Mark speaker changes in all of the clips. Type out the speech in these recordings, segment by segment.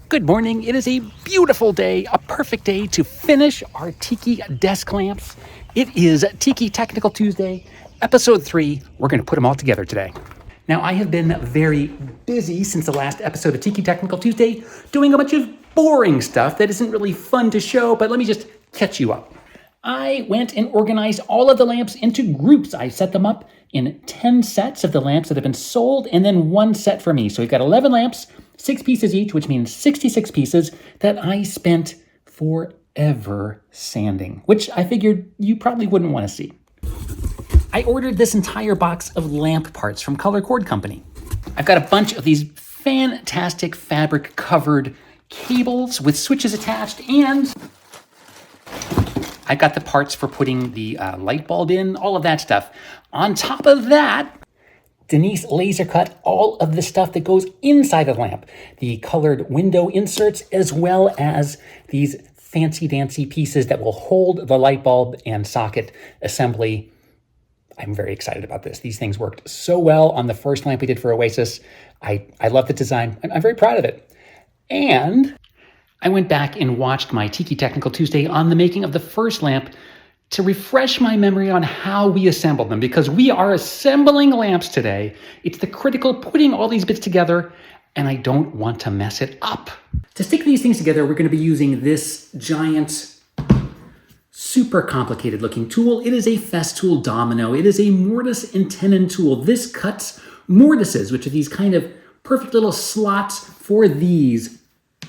Speaker 1: Good morning. It is a beautiful day, a perfect day to finish our Tiki desk lamps. It is Tiki Technical Tuesday, episode 3. We're going to put them all together today. Now, I have been very busy since the last episode of Tiki Technical Tuesday, doing a bunch of boring stuff that isn't really fun to show, but let me just catch you up. I went and organized all of the lamps into groups. I set them up in 10 sets of the lamps that have been sold, and then one set for me. So we've got 11 lamps, 6 pieces each, which means 66 pieces that I spent forever sanding, which I figured you probably wouldn't want to see. I ordered this entire box of lamp parts from Color Cord Company. I've got a bunch of these fantastic fabric-covered cables with switches attached, and I got the parts for putting the light bulb in, all of that stuff. On top of that, Denise laser cut all of the stuff that goes inside the lamp, the colored window inserts, as well as these fancy-dancy pieces that will hold the light bulb and socket assembly. I'm very excited about this. These things worked so well on the first lamp we did for Oasis. I love the design. I'm very proud of it. And I went back and watched my Tiki Technical Tuesday on the making of the first lamp to refresh my memory on how we assembled them, because we are assembling lamps today. It's the critical putting all these bits together, and I don't want to mess it up. To stick these things together, we're going to be using this giant, super complicated looking tool. It is a Festool Domino. It is a mortise and tenon tool. This cuts mortises, which are these kind of perfect little slots for these.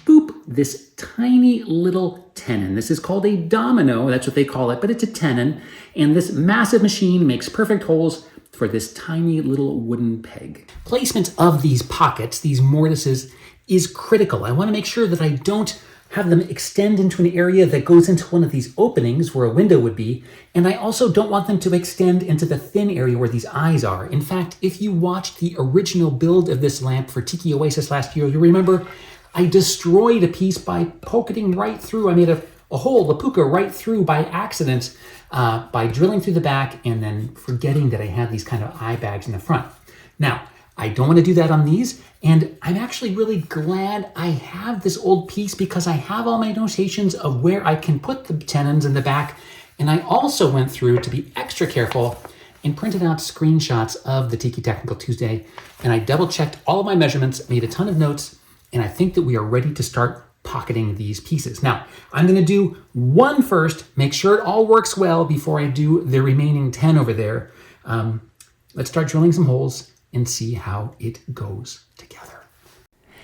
Speaker 1: Boop, this tiny little tenon. This is called a domino, that's what they call it, but it's a tenon. And this massive machine makes perfect holes for this tiny little wooden peg. Placement of these pockets, these mortises, is critical. I want to make sure that I don't have them extend into an area that goes into one of these openings where a window would be, and I also don't want them to extend into the thin area where these eyes are. In fact, if you watched the original build of this lamp for Tiki Oasis last year, you remember I destroyed a piece by poking right through. I made a hole, a puka, right through by accident by drilling through the back and then forgetting that I had these kind of eye bags in the front. Now, I don't want to do that on these, and I'm actually really glad I have this old piece because I have all my notations of where I can put the tenons in the back, and I also went through to be extra careful and printed out screenshots of the Tiki Technical Tuesday, and I double-checked all of my measurements, made a ton of notes, and I think that we are ready to start pocketing these pieces. Now, I'm going to do one first, make sure it all works well before I do the remaining 10 over there. Let's start drilling some holes and see how it goes together.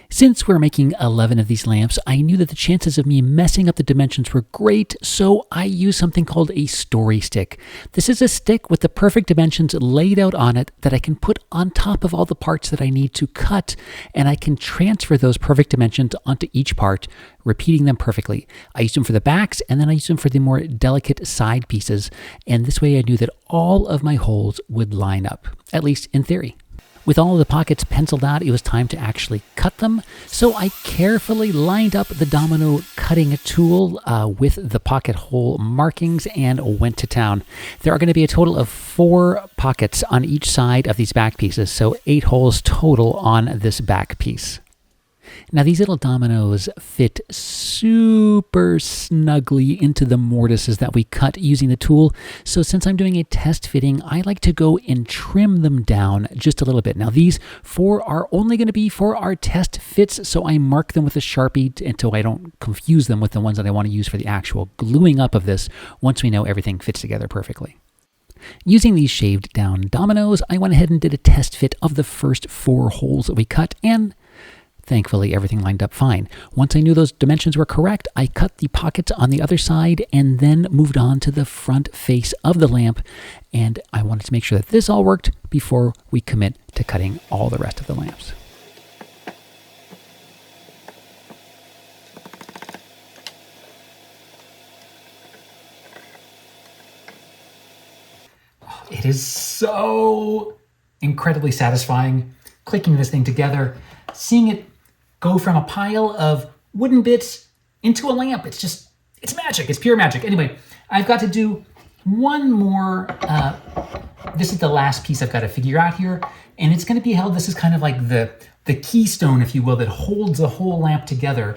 Speaker 1: Since we're making 11 of these lamps, I knew that the chances of me messing up the dimensions were great, so I used something called a story stick. This is a stick with the perfect dimensions laid out on it that I can put on top of all the parts that I need to cut, and I can transfer those perfect dimensions onto each part, repeating them perfectly. I used them for the backs, and then I used them for the more delicate side pieces, and this way I knew that all of my holes would line up, at least in theory. With all of the pockets penciled out, it was time to actually cut them. So I carefully lined up the domino cutting tool with the pocket hole markings and went to town. There are going to be a total of 4 pockets on each side of these back pieces, so 8 holes total on this back piece. Now, these little dominoes fit super snugly into the mortises that we cut using the tool. So since I'm doing a test fitting, I like to go and trim them down just a little bit. Now, these 4 are only going to be for our test fits, so I mark them with a Sharpie until I don't confuse them with the ones that I want to use for the actual gluing up of this once we know everything fits together perfectly. Using these shaved down dominoes, I went ahead and did a test fit of the first 4 holes that we cut, and thankfully, everything lined up fine. Once I knew those dimensions were correct, I cut the pockets on the other side and then moved on to the front face of the lamp. And I wanted to make sure that this all worked before we commit to cutting all the rest of the lamps. It is so incredibly satisfying clicking this thing together, seeing it go from a pile of wooden bits into a lamp. It's magic. It's pure magic. Anyway, I've got to do one more. This is the last piece I've got to figure out here, and it's going to be held. This is kind of like the the keystone, if you will, that holds the whole lamp together.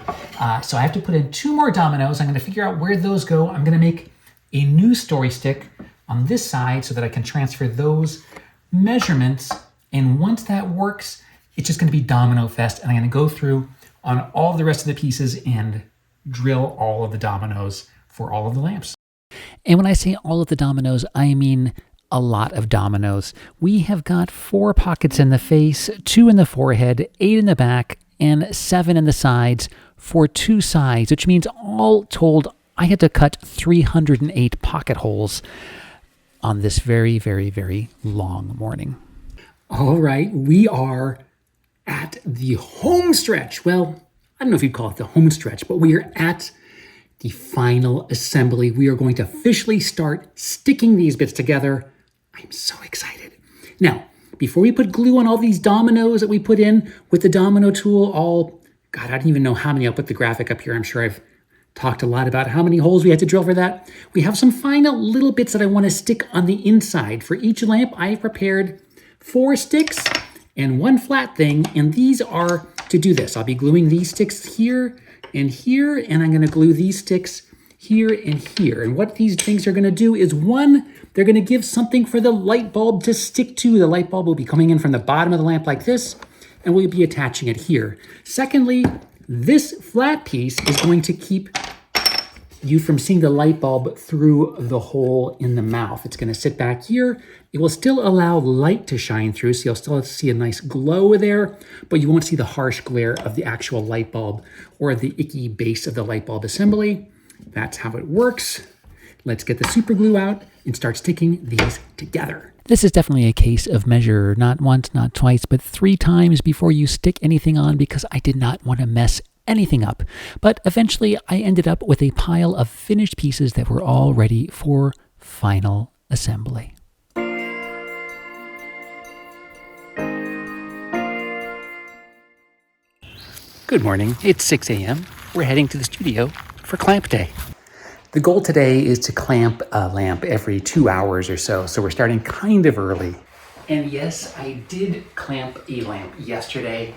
Speaker 1: So I have to put in 2 more dominoes. I'm going to figure out where those go. I'm going to make a new story stick on this side so that I can transfer those measurements. And once that works, it's just going to be Domino Fest. And I'm going to go through on all the rest of the pieces and drill all of the dominoes for all of the lamps. And when I say all of the dominoes, I mean a lot of dominoes. We have got 4 pockets in the face, 2 in the forehead, 8 in the back, and 7 in the sides for 2 sides, which means all told, I had to cut 308 pocket holes on this very, very, very long morning. All right, we are at the home stretch. Well, I don't know if you'd call it the home stretch, but we are at the final assembly. We are going to officially start sticking these bits together. I'm so excited. Now, before we put glue on all these dominoes that we put in with the domino tool, God, I don't even know how many. I'll put the graphic up here. I'm sure I've talked a lot about how many holes we had to drill for that. We have some final little bits that I want to stick on the inside. For each lamp, I have prepared 4 sticks and 1 flat thing, and these are to do this. I'll be gluing these sticks here, and I'm going to glue these sticks here and here. And what these things are going to do is, 1, they're going to give something for the light bulb to stick to. The light bulb will be coming in from the bottom of the lamp like this, and we'll be attaching it here. Secondly, this flat piece is going to keep you from seeing the light bulb through the hole in the mouth. It's going to sit back here. It will still allow light to shine through, so you'll still see a nice glow there, but you won't see the harsh glare of the actual light bulb or the icky base of the light bulb assembly. That's how it works. Let's get the super glue out and start sticking these together. This is definitely a case of measure not once, not twice, but 3 times before you stick anything on, because I did not want to mess anything up. But eventually I ended up with a pile of finished pieces that were all ready for final assembly. Good morning. It's 6 a.m. We're heading to the studio for clamp day. The goal today is to clamp a lamp every 2 hours or so, so we're starting kind of early. And yes, I did clamp a lamp yesterday.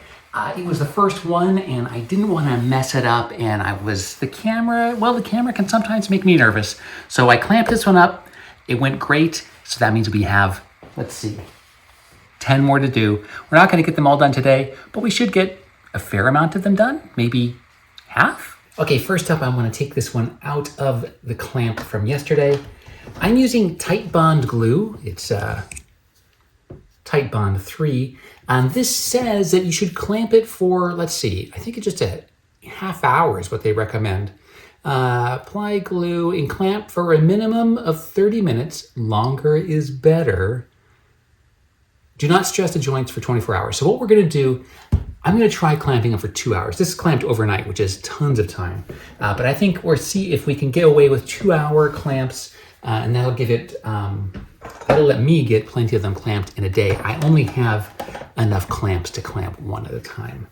Speaker 1: It was the first one, and I didn't want to mess it up, and the camera can sometimes make me nervous. So I clamped this one up. It went great, so that means we have, 10 more to do. We're not going to get them all done today, but we should get a fair amount of them done, maybe half. Okay, first up, I want to take this one out of the clamp from yesterday. I'm using Tight Bond glue. It's Tight Bond 3. And this says that you should clamp it for, I think it's just a half hour is what they recommend. Apply glue and clamp for a minimum of 30 minutes. Longer is better. Do not stress the joints for 24 hours. So what we're going to do, I'm going to try clamping them for 2 hours. This is clamped overnight, which is tons of time. But I think we'll see if we can get away with 2-hour clamps, and that'll give it, that'll let me get plenty of them clamped in a day. I only have enough clamps to clamp one at a time.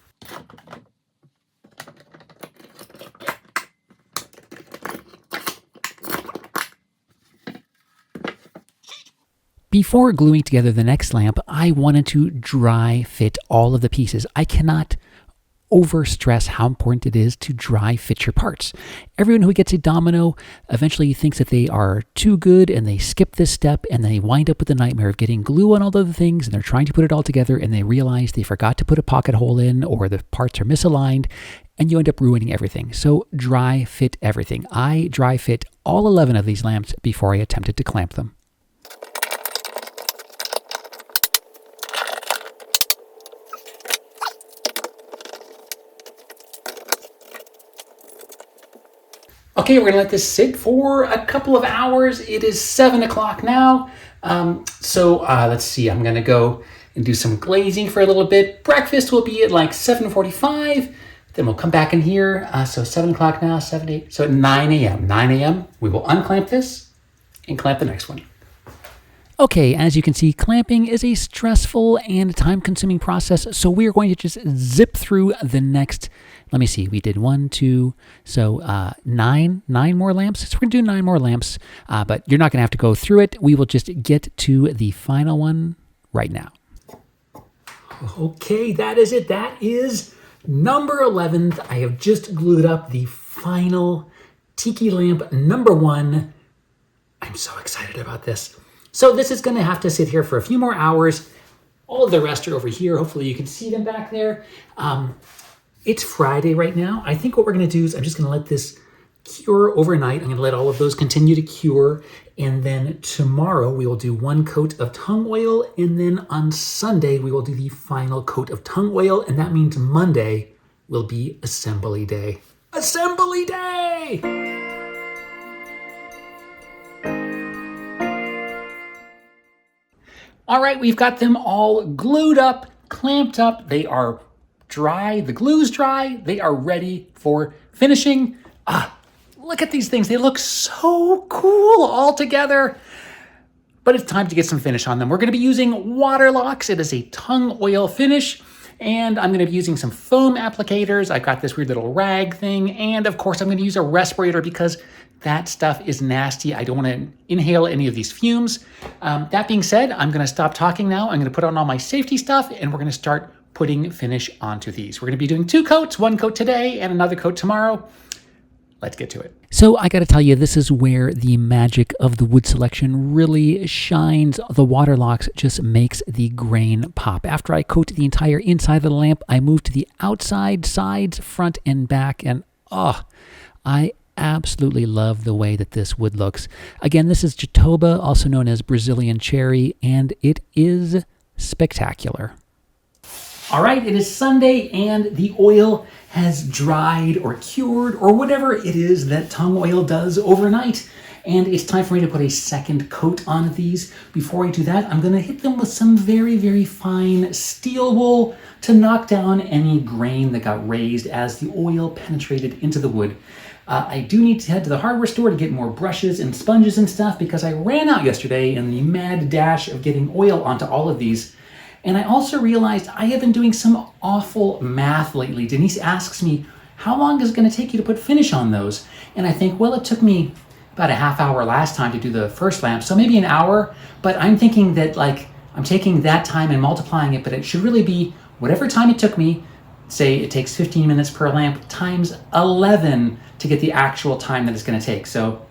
Speaker 1: Before gluing together the next lamp, I wanted to dry fit all of the pieces. I cannot overstress how important it is to dry fit your parts. Everyone who gets a domino eventually thinks that they are too good, and they skip this step, and they wind up with the nightmare of getting glue on all of the things, and they're trying to put it all together, and they realize they forgot to put a pocket hole in, or the parts are misaligned, and you end up ruining everything. So dry fit everything. I dry fit all 11 of these lamps before I attempted to clamp them. Okay, we're gonna let this sit for a couple of hours. It is 7 o'clock now. Let's see, I'm gonna go and do some glazing for a little bit. Breakfast will be at 7:45. Then we'll come back in here. So 7 o'clock now, 7, 8. So at 9 a.m. 9 a.m. we will unclamp this and clamp the next one. Okay, as you can see, clamping is a stressful and time-consuming process, so we're going to just zip through the next, let me see, we did 1, 2, so 9 more lamps. So we're going to do 9 more lamps, but you're not going to have to go through it. We will just get to the final one right now. Okay, that is it. That is number 11th. I have just glued up the final Tiki Lamp number 1. I'm so excited about this. So this is going to have to sit here for a few more hours. All of the rest are over here. Hopefully you can see them back there. It's Friday right now. I think what we're going to do is I'm just going to let this cure overnight. I'm going to let all of those continue to cure. And then tomorrow we will do 1 coat of tung oil. And then on Sunday we will do the final coat of tung oil. And that means Monday will be assembly day. Assembly day! All right, we've got them all glued up, clamped up. They are dry. The glue's dry. They are ready for finishing. Look at these things. They look so cool all together. But it's time to get some finish on them. We're going to be using water locks. It is a tung oil finish. And I'm going to be using some foam applicators. I've got this weird little rag thing. And of course, I'm going to use a respirator because that stuff is nasty. I don't want to inhale any of these fumes. That being said, I'm going to stop talking now. I'm going to put on all my safety stuff and we're going to start putting finish onto these. We're going to be doing 2 coats, 1 coat today and another coat tomorrow. Let's get to it. So I got to tell you, this is where the magic of the wood selection really shines. The water locks just makes the grain pop. After I coat the entire inside of the lamp, I move to the outside, sides, front, and back, and I absolutely love the way that this wood looks. Again, this is Jatoba, also known as Brazilian cherry, and it is spectacular. All right, it is Sunday and the oil has dried or cured or whatever it is that tung oil does overnight. And it's time for me to put a second coat on these. Before I do that, I'm going to hit them with some very, very fine steel wool to knock down any grain that got raised as the oil penetrated into the wood. I do need to head to the hardware store to get more brushes and sponges and stuff because I ran out yesterday in the mad dash of getting oil onto all of these. And I also realized I have been doing some awful math lately. Denise asks me, how long is it going to take you to put finish on those? And I think, well, it took me about a half hour last time to do the first lamp, so maybe an hour. But I'm thinking that I'm taking that time and multiplying it, but it should really be whatever time it took me. Say it takes 15 minutes per lamp times 11 to get the actual time that it's going to take. So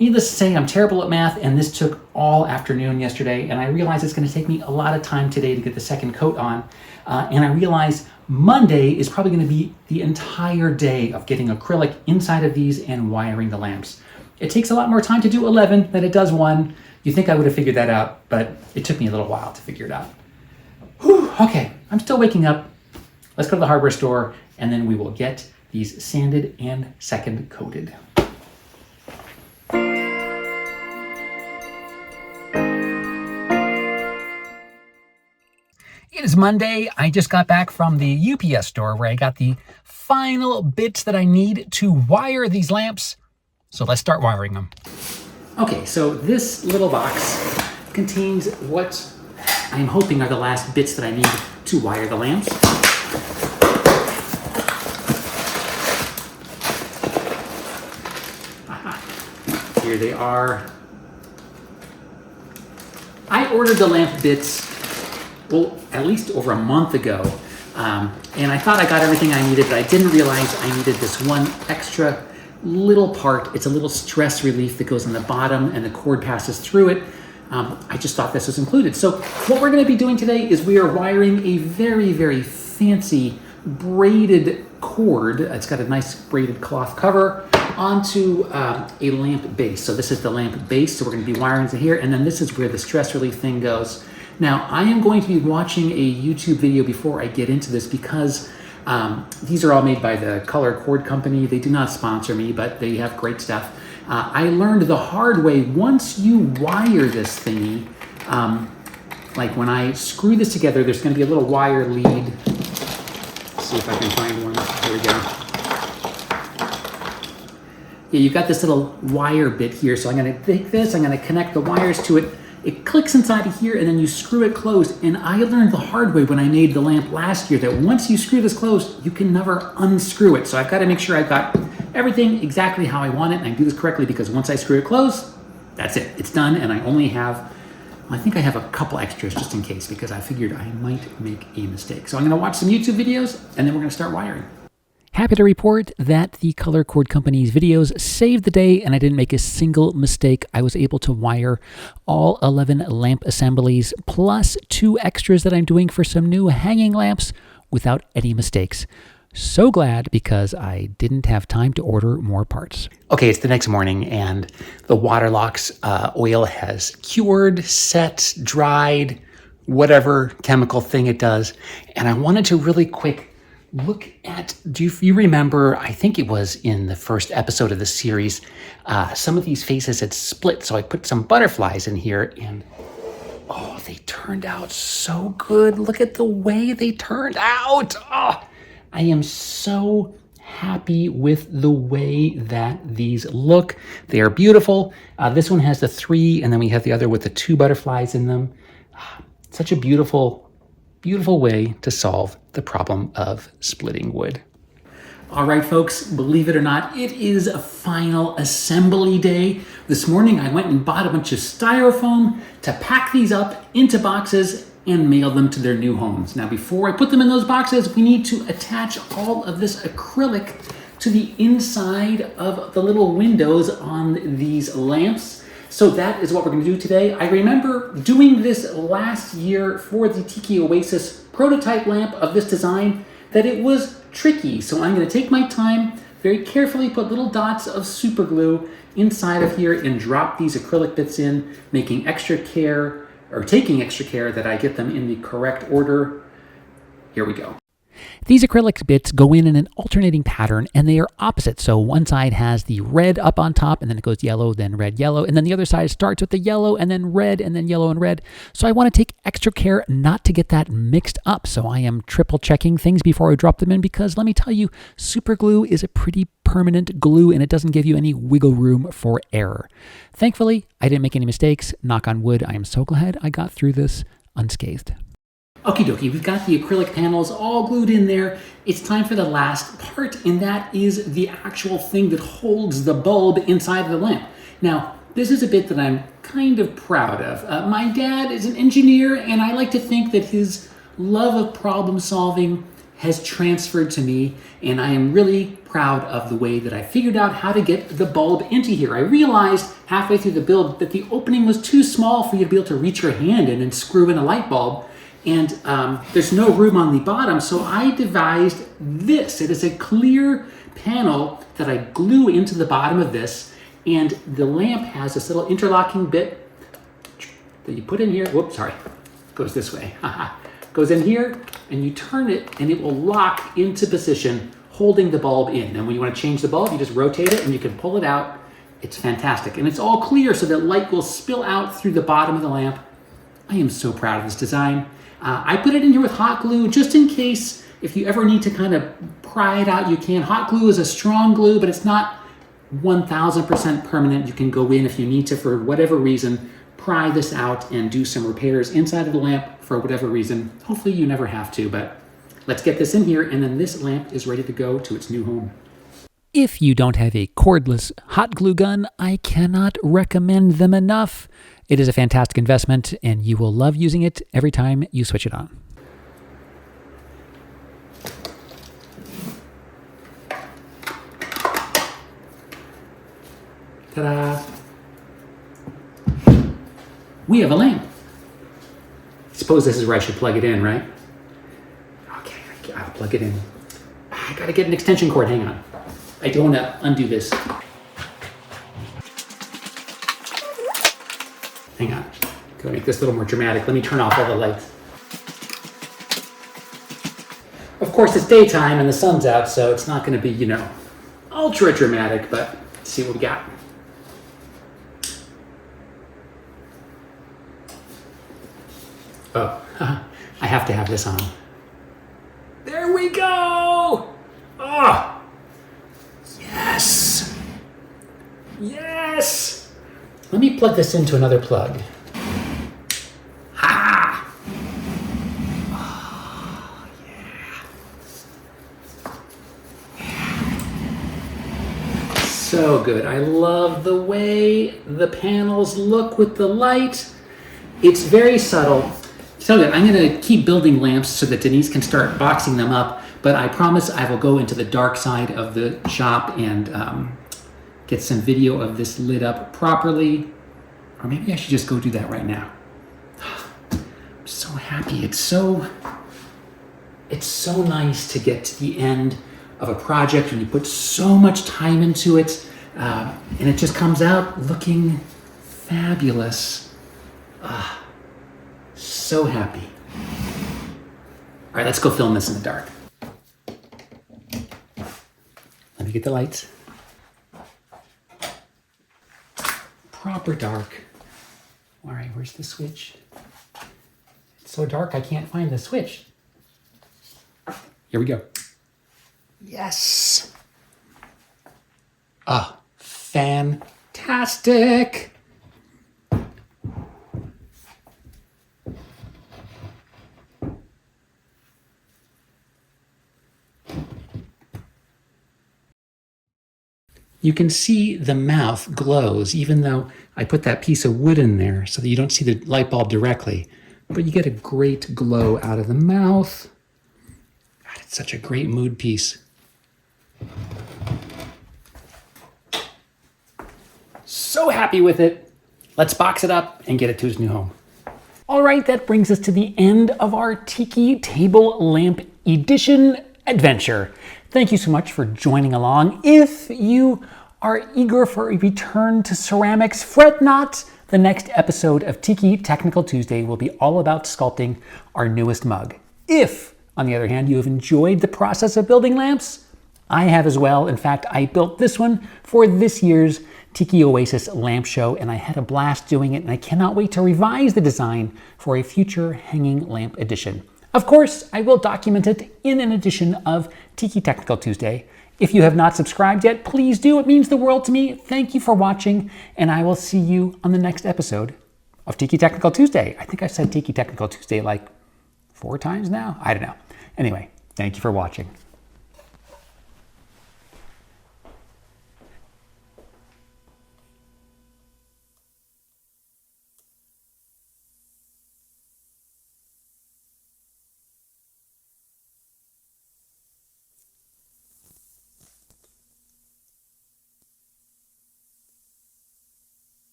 Speaker 1: needless to say, I'm terrible at math, and this took all afternoon yesterday, and I realize it's going to take me a lot of time today to get the second coat on. And I realize Monday is probably going to be the entire day of getting acrylic inside of these and wiring the lamps. It takes a lot more time to do 11 than it does 1. You think I would have figured that out, but it took me a little while to figure it out. Whew, okay, I'm still waking up. Let's go to the hardware store, and then we will get these sanded and second coated. It is Monday. I just got back from the UPS store where I got the final bits that I need to wire these lamps. So let's start wiring them. Okay, so this little box contains what I'm hoping are the last bits that I need to wire the lamps. Here they are. I ordered the lamp bits at least over a month ago. And I thought I got everything I needed, but I didn't realize I needed this one extra little part. It's a little stress relief that goes on the bottom and the cord passes through it. I just thought this was included. So what we're going to be doing today is we are wiring a very, very fancy braided cord. It's got a nice braided cloth cover onto a lamp base. So this is the lamp base. So we're going to be wiring to here. And then this is where the stress relief thing goes. Now, I am going to be watching a YouTube video before I get into this because these are all made by the Color Cord Company. They do not sponsor me, but they have great stuff. I learned the hard way, once you wire this thingy, like when I screw this together, there's going to be a little wire lead. Let's see if I can find one. There we go. Yeah, you've got this little wire bit here. So I'm going to take this, I'm going to connect the wires to it. It clicks inside of here and then you screw it closed. And I learned the hard way when I made the lamp last year that once you screw this closed, you can never unscrew it. So I've got to make sure I've got everything exactly how I want it. And I do this correctly because once I screw it closed, that's it. It's done. And I only have I think I have a couple extras just in case because I figured I might make a mistake. So I'm going to watch some YouTube videos and then we're going to start wiring. Happy to report that the Color Cord Company's videos saved the day and I didn't make a single mistake. I was able to wire all 11 lamp assemblies plus 2 extras that I'm doing for some new hanging lamps without any mistakes. So glad because I didn't have time to order more parts. Okay, it's the next morning and the Waterlocks oil has cured, set, dried, whatever chemical thing it does. And I wanted to really quick look at, do you remember, I think it was in the first episode of the series, some of these faces had split. So I put some butterflies in here and oh, they turned out so good. Look at the way they turned out. Oh, I am so happy with the way that these look. They are beautiful. This one has the 3, and then we have the other with the 2 butterflies in them. Such a beautiful, beautiful way to solve the problem of splitting wood. All right, folks, believe it or not, it is a final assembly day. This morning, I went and bought a bunch of styrofoam to pack these up into boxes and mail them to their new homes. Now, before I put them in those boxes, we need to attach all of this acrylic to the inside of the little windows on these lamps. So that is what we're gonna do today. I remember doing this last year for the Tiki Oasis prototype lamp of this design, that it was tricky. So I'm gonna take my time, very carefully put little dots of super glue inside of here and drop these acrylic bits in, taking extra care that I get them in the correct order. Here we go. These acrylic bits go in an alternating pattern and they are opposite. So one side has the red up on top and then it goes yellow, then red, yellow. And then the other side starts with the yellow and then red and then yellow and red. So I want to take extra care not to get that mixed up. So I am triple checking things before I drop them in because let me tell you, super glue is a pretty permanent glue and it doesn't give you any wiggle room for error. Thankfully, I didn't make any mistakes. Knock on wood. I am so glad I got through this unscathed. Okie dokie, we've got the acrylic panels all glued in there. It's time for the last part, and that is the actual thing that holds the bulb inside of the lamp. Now, this is a bit that I'm kind of proud of. My dad is an engineer, and I like to think that his love of problem solving has transferred to me, and I am really proud of the way that I figured out how to get the bulb into here. I realized halfway through the build that the opening was too small for you to be able to reach your hand in and screw in a light bulb. And there's no room on the bottom, so I devised this. It is a clear panel that I glue into the bottom of this, and the lamp has this little interlocking bit that you put in here. Whoops, sorry, goes this way. Goes in here, and you turn it, and it will lock into position, holding the bulb in. And when you want to change the bulb, you just rotate it, and you can pull it out. It's fantastic, and it's all clear so that light will spill out through the bottom of the lamp. I am so proud of this design. I put it in here with hot glue just in case if you ever need to kind of pry it out, you can. Hot glue is a strong glue, but it's not 1000% permanent. You can go in if you need to, for whatever reason, pry this out and do some repairs inside of the lamp for whatever reason. Hopefully you never have to, but let's get this in here and then this lamp is ready to go to its new home. If you don't have a cordless hot glue gun, I cannot recommend them enough. It is a fantastic investment, and you will love using it every time you switch it on. Ta-da! We have a lamp. Suppose this is where I should plug it in, right? Okay, I'll plug it in. I gotta get an extension cord, hang on. I don't want to undo this. Hang on, gotta make this a little more dramatic. Let me turn off all the lights. Of course, it's daytime and the sun's out, so it's not gonna be, ultra dramatic, but let's see what we got. Oh, I have to have this on. There we go! Oh! Yes! Yes! Let me plug this into another plug. Ha! Oh, yeah. So good. I love the way the panels look with the light. It's very subtle. So I'm going to keep building lamps so that Denise can start boxing them up, but I promise I will go into the dark side of the shop and get some video of this lit up properly. Or maybe I should just go do that right now. I'm so happy. It's so nice to get to the end of a project when you put so much time into it, and it just comes out looking fabulous. So happy. All right, let's go film this in the dark. Let me get the lights. Proper dark. All right, where's the switch? It's so dark I can't find the switch. Here we go. Yes. Fantastic. You can see the mouth glows, even though I put that piece of wood in there so that you don't see the light bulb directly. But you get a great glow out of the mouth. God, it's such a great mood piece. So happy with it. Let's box it up and get it to its new home. All right, that brings us to the end of our Tiki Table Lamp Edition adventure. Thank you so much for joining along. If you are eager for a return to ceramics, fret not. The next episode of Tiki Technical Tuesday will be all about sculpting our newest mug. If, on the other hand, you have enjoyed the process of building lamps, I have as well. In fact, I built this one for this year's Tiki Oasis lamp show, and I had a blast doing it, and I cannot wait to revise the design for a future hanging lamp edition. Of course, I will document it in an edition of Tiki Technical Tuesday. If you have not subscribed yet, please do. It means the world to me. Thank you for watching, and I will see you on the next episode of Tiki Technical Tuesday. I think I've said Tiki Technical Tuesday like 4 times now. I don't know. Anyway, thank you for watching.